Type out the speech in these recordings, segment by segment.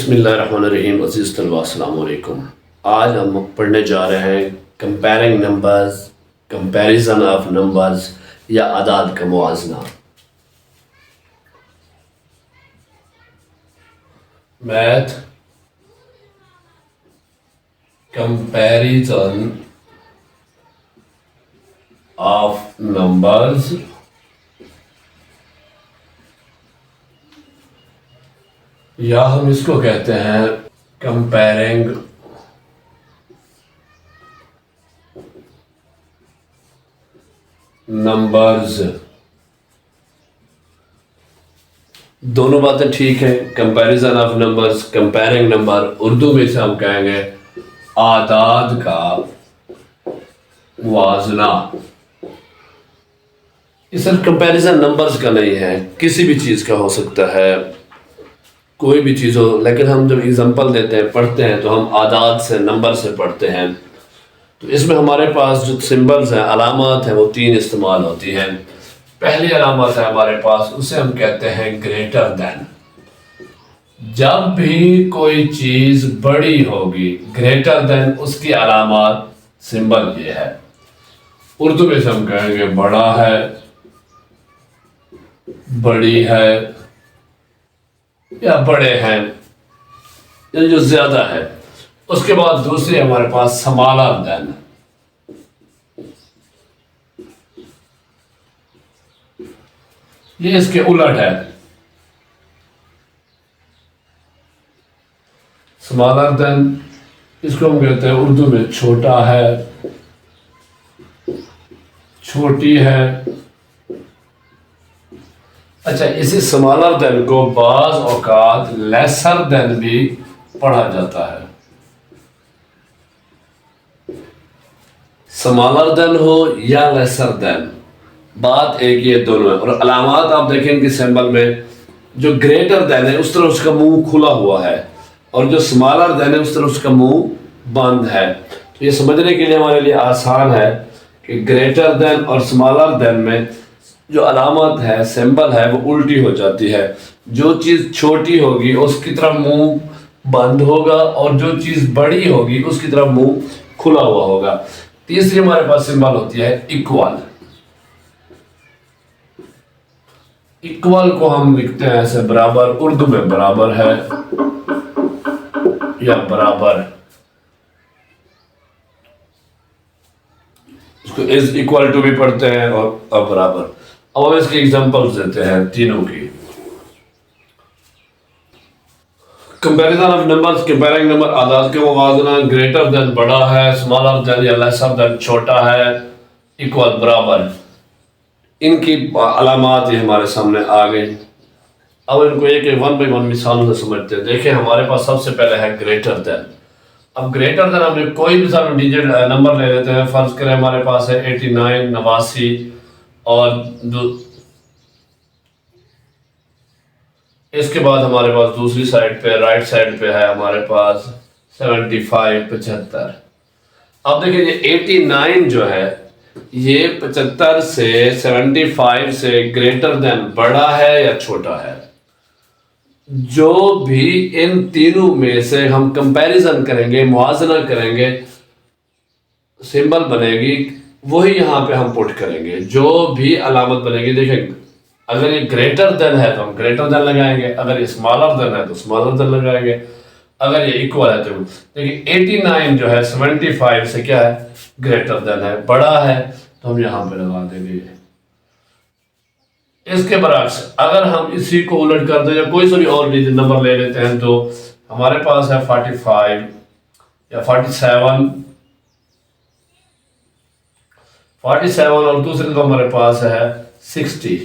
بسم اللہ الرحمن الرحیم. عزیز طلباء السلام علیکم. آج ہم پڑھنے جا رہے ہیں comparing numbers, comparison of numbers یا اعداد کا موازنہ. میتھ کمپیریزن آف نمبرز یا ہم اس کو کہتے ہیں کمپیرنگ نمبرز. دونوں باتیں ٹھیک ہیں. Comparison of numbers, comparing number, Urdu میں سے ہم کہیں گے اعداد کا موازنہ. یہ صرف کمپیریزن نمبرز کا نہیں ہے، کسی بھی چیز کا ہو سکتا ہے، کوئی بھی چیز ہو. لیکن ہم جب اگزامپل دیتے ہیں، پڑھتے ہیں تو ہم اعداد سے، نمبر سے پڑھتے ہیں. تو اس میں ہمارے پاس جو سمبلز ہیں، علامات ہیں، وہ تین استعمال ہوتی ہیں. پہلی علامت ہے ہمارے پاس، اسے ہم کہتے ہیں گریٹر دین. جب بھی کوئی چیز بڑی ہوگی، گریٹر دین، اس کی علامات، سمبل یہ ہے. اردو میں سے ہم کہیں گے بڑا ہے، بڑی ہے، یا بڑے ہیں، یا جو زیادہ ہے. اس کے بعد دوسری ہمارے پاس سمالر دین. یہ اس کے الٹ ہے. سمالر دین اس کو ہم کہتے ہیں اردو میں چھوٹا ہے، چھوٹی ہے. اچھا، اسی سمالر دین کو بعض اوقات لیسر دین بھی پڑھا جاتا ہے. سمالر دین ہو یا لیسر دین، بات ایک یہ دونوں ہے. اور علامات آپ دیکھیں کہ سمبل میں جو گریٹر دین ہے اس طرح اس کا منہ کھلا ہوا ہے، اور جو سمالر دین ہے اس طرح اس کا منہ بند ہے. تو یہ سمجھنے کے لیے ہمارے لیے آسان ہے کہ گریٹر دین اور سمالر دین میں جو علامت ہے، سمبل ہے، وہ الٹی ہو جاتی ہے. جو چیز چھوٹی ہوگی اس کی طرف منہ بند ہوگا، اور جو چیز بڑی ہوگی اس کی طرف منہ کھلا ہوا ہوگا. تیسری ہمارے پاس سمبل ہوتی ہے ایکوال. ایکوال کو ہم لکھتے ہیں ایسے برابر. اردو میں برابر ہے یا برابر. اس کو از ایکوال ٹو بھی پڑھتے ہیں اور برابر. اب ہم اس کی ایگزامپلز دیتے ہیں تینوں کی. Comparison of numbers, comparing number, اعداد کا موازنہ. گریٹر دین بڑا ہے، سمالر دین یا لیسر دین چھوٹا ہے، ایکوال برابر. ان کی علامات یہ ہمارے سامنے آ گئی. اب ان کو ایک ون بائی ون مثالوں سے سمجھتے ہیں. دیکھیں ہمارے پاس سب سے پہلے ہے گریٹر دین. اب گریٹر دین ہم نے کوئی بھی سارا ڈیجٹ نمبر لے لیتے ہیں. فرض کریں ہمارے پاس ہے 89، 89، اور اس کے بعد ہمارے پاس دوسری سائڈ پہ، رائٹ سائڈ پہ ہے ہمارے پاس 75، 75. اب دیکھیں یہ 89 جو ہے یہ 75 سے 75 سے گریٹر دین بڑا ہے یا چھوٹا ہے. جو بھی ان تینوں میں سے ہم کمپیریزن کریں گے، موازنہ کریں گے، سمبل بنے گی، وہی یہاں پہ ہم پٹ کریں گے. جو بھی علامت بنے گی، دیکھیں اگر یہ گریٹر دین ہے تو ہم گریٹر دین لگائیں گے، اگر یہ اسمالر دین ہے تو اسمالر دین لگائیں گے، اگر یہ ایکوال ہے تو دیکھیں 89 جو ہے 75 سے کیا ہے، گریٹر دین ہے، بڑا ہے، تو ہم یہاں پہ لگا دیں گے. اس کے برعکس اگر ہم اسی کو الٹ کر دیں یا کوئی سا بھی اور نمبر لے لیتے ہیں، تو ہمارے پاس ہے 45 یا 47، 47 اور دوسرے تو ہمارے پاس ہے 60.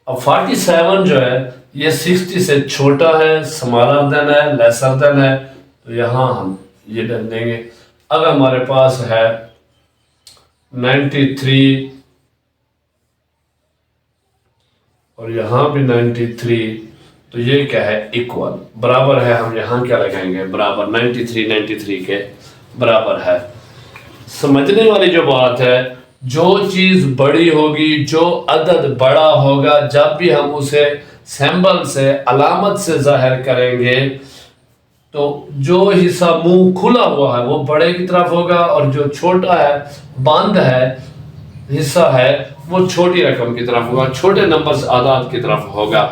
اب 47 جو ہے یہ 60 سے چھوٹا ہے، سمالر دین ہے، لیسر دین ہے، تو یہاں ہم یہ ڈال دیں گے. اگر ہمارے پاس ہے 93 اور یہاں بھی 93، تو یہ کیا ہے، ایکوال، برابر ہے. ہم یہاں کیا لگائیں گے، برابر. 93 کے برابر ہے. سمجھنے والی جو بات ہے، جو چیز بڑی ہوگی، جو عدد بڑا ہوگا، جب بھی ہم اسے سیمبل سے علامت سے ظاہر کریں گے تو جو حصہ منہ کھلا ہوا ہے وہ بڑے کی طرف ہوگا اور جو چھوٹا ہے بند ہے حصہ ہے وہ چھوٹی رقم کی طرف ہوگا، چھوٹے نمبرز اعداد کی طرف ہوگا،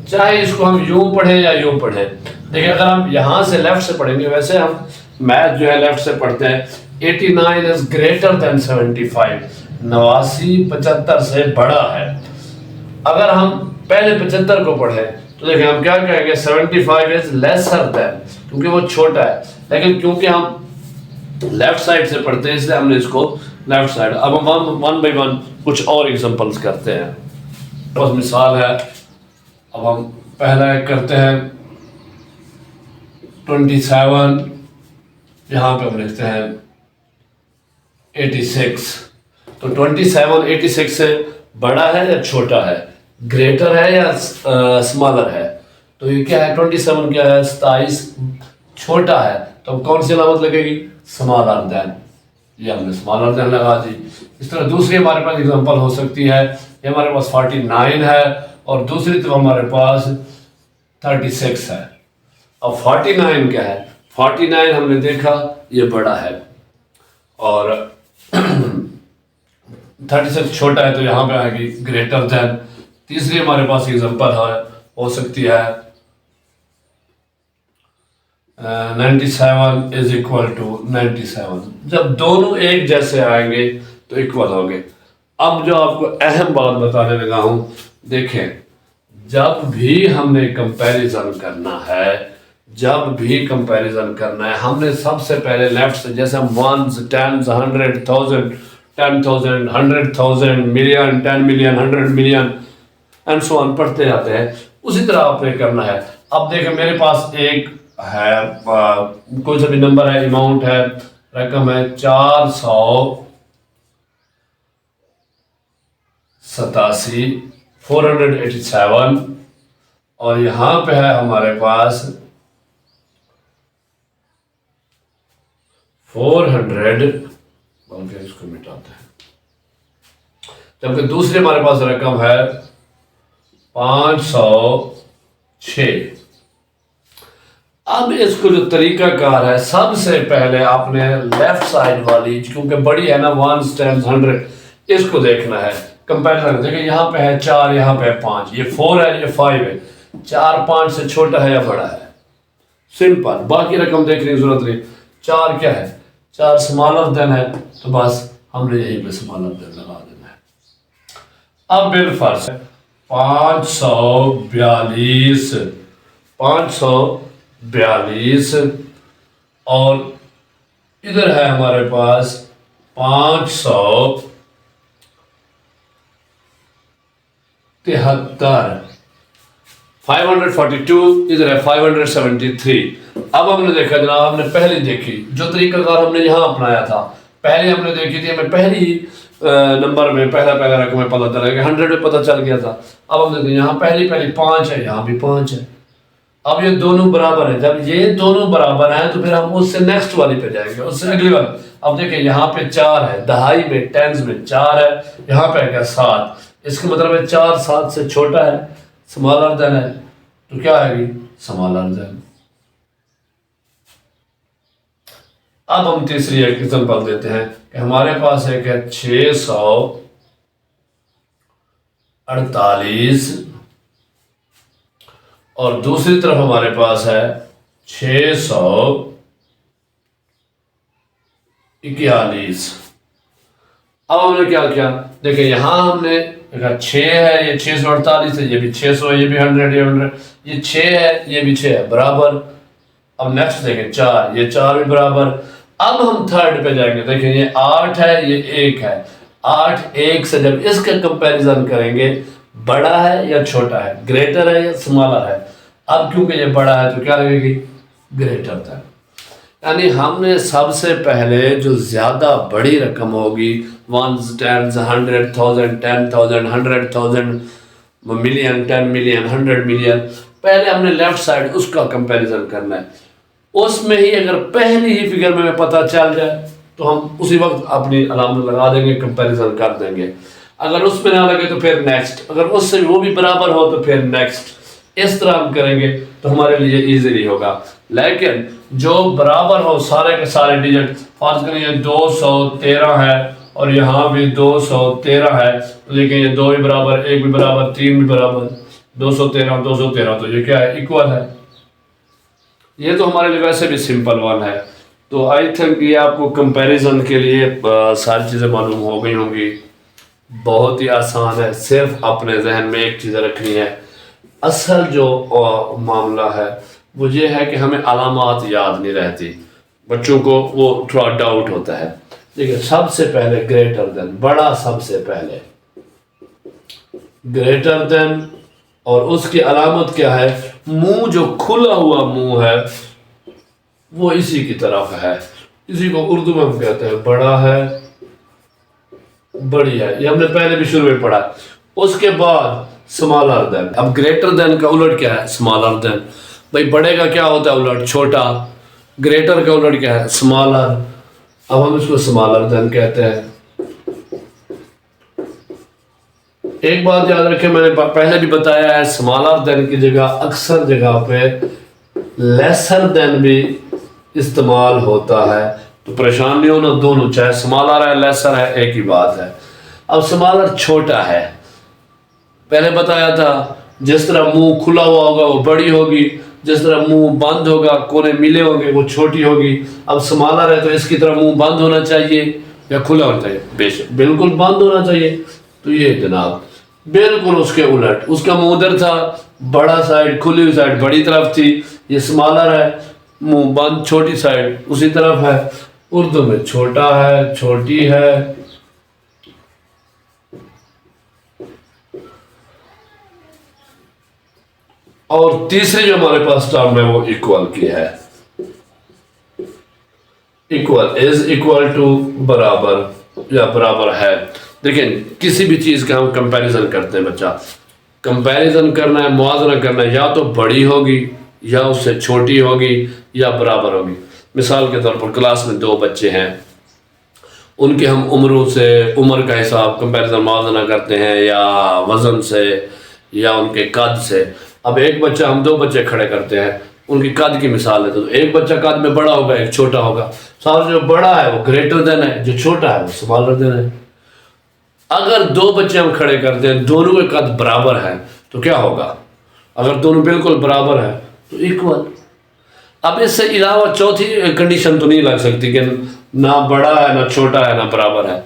چاہے اس کو ہم یوں پڑھیں یا یوں پڑھیں۔ دیکھیں اگر ہم یہاں سے لیفٹ سے پڑھیں گے، ویسے ہم میتھ جو ہے لیفٹ سے پڑھتے ہیں، 89 is greater than 75، 89 75 سے بڑا ہے۔ اگر ہم پہلے 75 کو پڑھیں تو دیکھیں ہم کیا کہیں گے 75 is lesser than، کیونکہ وہ چھوٹا ہے، لیکن کیونکہ ہم لیفٹ سائڈ سے پڑھتے ہیں اس لیے ہم نے اس کو لیفٹ سائڈ۔ اب ہم ون بائی ون کچھ اور ایگزامپلس کرتے ہیں۔ بس مثال ہے، اب ہم پہلا ایک کرتے ہیں 27، یہاں پہ ہم لکھتے ہیں 86۔ تو 27 86 سے بڑا ہے یا چھوٹا ہے، گریٹر ہے یا اسمالر ہے؟ تو یہ کیا ہے 27 کیا ہے 27 چھوٹا ہے، تو کون سی علامت لگے گی اسمالر دین، یہ ہم نے اسمالر دین لگا دی۔ اس طرح دوسری ہمارے پاس ایگزامپل ہو سکتی ہے، یہ ہمارے پاس 49 ہے اور دوسری طرف ہمارے پاس 36 ہے۔ اب 49 کیا ہے، 49 ہم نے دیکھا یہ بڑا ہے اور 36 چھوٹا ہے، تو یہاں پہ آئے گی گریٹر دین۔ تیسری ہمارے پاس ایگزامپل ہو سکتی ہے 97 is equal to 97، جب دونوں ایک جیسے آئیں گے تو ایکول ہوں گے۔ اب جو آپ کو اہم بات بتانے لگا ہوں، دیکھیں جب بھی ہم نے کمپیریزن کرنا ہے، جب بھی کمپیریزن کرنا ہے، ہم نے سب سے پہلے لیفٹ سے، جیسے ہم 1s 10s 100 1000 10,000 100,000 million 10 million 100 million and so on پڑھتے جاتے ہیں، اسی طرح آپ نے کرنا ہے۔ اب دیکھیں میرے پاس ایک ہے کوئی سا بھی نمبر ہے، اماؤنٹ ہے، رقم ہے 487 487 اور یہاں پہ ہے ہمارے پاس 400، اس کو مٹاتے ہیں، جبکہ دوسری ہمارے پاس رقم ہے 506۔ اب اس کو جو طریقہ کار ہے، سب سے پہلے آپ نے لیفٹ سائڈ والی کیونکہ بڑی ہے نا 1s 10s 100، اس کو دیکھنا ہے، کمپیریزن۔ دیکھیں یہاں پہ ہے 4، یہاں پہ ہے 5، یہ 4 ہے یہ 5 ہے، 4 5 سے چھوٹا ہے یا بڑا ہے، سمپل، باقی رقم دیکھنے کی ضرورت نہیں۔ 4 کیا ہے، 4 اسمالر دین ہے، تو بس ہم نے یہیں پہ اسمالر دین لگا دینا ہے۔ اب بالفرض 542 اور ادھر ہے ہمارے پاس 573، ادھر ہے 573۔ اب ہم نے دیکھا جناب، ہم نے پہلی دیکھی جو طریقہ کار ہم نے یہاں اپنایا تھا، پہلے ہم نے دیکھی تھی، ہمیں پہلی نمبر میں پہلا رقم میں پتہ چلا گیا، 100 میں پتہ چل گیا تھا۔ اب ہم دیکھتے ہیں یہاں پہلی 5 ہے، یہاں بھی 5 ہے۔ اب یہ دونوں برابر ہیں، جب یہ دونوں برابر ہیں تو پھر ہم اس سے نیکسٹ والی پہ جائیں گے، اس سے اگلی والی۔ اب دیکھیں یہاں پہ 4 ہے، دہائی میں 10s میں 4 ہے، یہاں پہ ہے 7، اس کا مطلب ہے 4 7 سے چھوٹا ہے، اسمالر دین ہے، تو کیا آئے گی اسمالر دین۔ اب ہم تیسری ایک ایگزامپل دیتے ہیں کہ ہمارے پاس ایک ہے 648 اور دوسری طرف ہمارے پاس ہے 641۔ اب ہم نے کیا کیا، دیکھیں یہاں ہم نے دیکھا 6 ہے، یہ 648 ہے، یہ بھی 600 ہے، یہ بھی 100 یہ 100، یہ 6 ہے یہ بھی 6 ہے، برابر۔ اب نیکسٹ دیکھیں 4، یہ 4 بھی برابر۔ اب ہم تھرڈ پہ جائیں گے، دیکھیں یہ 8 ہے یہ 1 ہے، 8 1 سے جب اس کا کمپیریزن کریں گے، بڑا ہے یا چھوٹا ہے، گریٹر ہے یا اسمالر ہے؟ اب کیونکہ یہ بڑا ہے تو کیا لگے گی گریٹر دین۔ یعنی ہم نے سب سے پہلے جو زیادہ بڑی رقم ہوگی 1s 10s 100 1000 10,000 100,000 million 10 million 100 million, پہلے ہم نے لیفٹ سائڈ اس کا کمپیریزن کرنا ہے۔ اس میں ہی اگر پہلی ہی فگر میں پتہ چل جائے تو ہم اسی وقت اپنی علامت لگا دیں گے، کمپیریزن کر دیں گے۔ اگر اس میں نہ لگے تو پھر نیکسٹ، اگر اس سے وہ بھی برابر ہو تو پھر نیکسٹ۔ اس طرح ہم کریں گے تو ہمارے لیے ایزیلی ہوگا. لیکن جو برابر ہو سارے کے سارے ڈیجٹ، فرض کریں یہ 213 ہے اور یہاں بھی 213 ہے، لیکن یہ 2 بھی برابر، 1 بھی برابر، 3 بھی برابر، 213 213، تو یہ کیا ہے؟ ایکول ہے. یہ تو ہمارے لیے ویسے بھی سمپل ون ہے. تو آئی تھنک یہ آپ کو کمپیریزن کے لیے ساری چیزیں معلوم ہو گئی ہوں گی. بہت ہی آسان ہے، صرف اپنے ذہن میں ایک چیز رکھنی ہے. اصل جو معاملہ ہے وہ یہ ہے کہ ہمیں علامات یاد نہیں رہتی، بچوں کو وہ تھوڑا ڈاؤٹ ہوتا ہے. دیکھیں سب سے پہلے گریٹر دین، بڑا سب سے پہلے گریٹر دین، اور اس کی علامت کیا ہے؟ منہ جو کھلا ہوا منہ ہے وہ اسی کی طرف ہے. اسی کو اردو میں ہم کہتے ہیں بڑا ہے، بڑی ہے. یہ ہم نے پہلے بھی شروع میں پڑھا. اس کے بعد سمالر دین. اب گریٹر دین کا الٹ کیا ہے؟ سمالر دین. بھائی بڑے کا کیا ہوتا ہے الٹ؟ چھوٹا. گریٹر کا الٹ کیا ہے؟ سمالر. اب ہم اس کو سمالر دین کہتے ہیں. ایک بات یاد رکھیں، میں نے پہلے بھی بتایا ہے، سمالر دین کی جگہ اکثر جگہ پہ لیسر دین بھی استعمال ہوتا ہے. تو پریشان نہیں ہونا، دونوں چاہے سمالر ہے لیسر ہے ایک ہی بات ہے. اب سمالر چھوٹا ہے، پہلے بتایا تھا جس طرح منہ کھلا ہوا ہوگا وہ بڑی ہوگی، جس طرح منہ بند ہوگا کونے ملے ہوں گے وہ چھوٹی ہوگی. اب سمالر ہے تو اس کی طرح منہ بند ہونا چاہیے یا کھلا ہونا چاہیے؟ بے شک بالکل بند ہونا چاہیے. تو یہ جناب بالکل اس کے الٹ، اس کا منہ ادھر تھا، بڑا سائڈ کھلی ہوئی سائڈ بڑی طرف تھی. یہ سمالر ہے، منہ بند چھوٹی سائڈ اسی طرف ہے. اردو میں چھوٹا ہے، چھوٹی ہے. اور تیسری جو ہمارے پاس ٹرم ہے وہ ایکول کی ہے. ایکول از ایکول ٹو، برابر یا برابر ہے. دیکھیں کسی بھی چیز کا ہم کمپیریزن کرتے ہیں، بچہ کمپیریزن کرنا ہے، موازنہ کرنا ہے، یا تو بڑی ہوگی یا اس سے چھوٹی ہوگی یا برابر ہوگی. مثال کے طور پر کلاس میں 2 بچے ہیں، ان کے ہم عمروں سے، عمر کا حساب کمپیریزن موازنہ کرتے ہیں، یا وزن سے، یا ان کے قد سے. اب ایک بچہ، ہم 2 بچے کھڑے کرتے ہیں، ان کی قد کی مثال ہے، تو ایک بچہ قد میں بڑا ہوگا، ایک چھوٹا ہوگا. صاحب جو بڑا ہے وہ گریٹر دین ہے، جو چھوٹا ہے وہ سمالر دین ہے. اگر 2 بچے ہم کھڑے کرتے ہیں، دونوں کے قد برابر ہیں تو کیا ہوگا؟ اگر دونوں بالکل برابر ہیں تو ایکول. اب اس سے علاوہ چوتھی کنڈیشن تو نہیں لگ سکتی کہ نہ بڑا ہے نہ چھوٹا ہے نہ برابر ہے.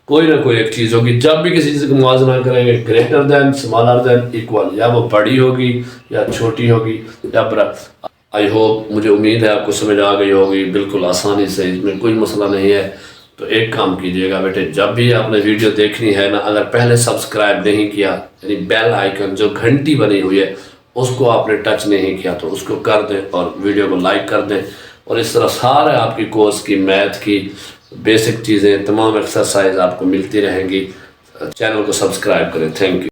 کوئی نہ کوئی ایک چیز ہوگی. جب بھی کسی چیز کا موازنہ کریں گے، گریٹر دین، سمالر دین، ایکول، یا وہ بڑی ہوگی یا چھوٹی ہوگی یا برابر. آئی ہوپ، مجھے امید ہے آپ کو سمجھ آ گئی ہوگی بالکل آسانی سے، اس میں کوئی مسئلہ نہیں ہے. تو ایک کام کیجئے گا بیٹے، جب بھی آپ نے ویڈیو دیکھنی ہے نا، اگر پہلے سبسکرائب نہیں کیا، یعنی بیل آئیکن جو گھنٹی بنی ہوئی ہے اس کو آپ نے ٹچ نہیں کیا تو اس کو کر دیں اور ویڈیو کو لائک کر دیں. اور اس طرح سارے آپ کی کورس کی میتھ کی بیسک چیزیں، تمام ایکسرسائز آپ کو ملتی رہیں گی. چینل کو سبسکرائب کریں. Thank you.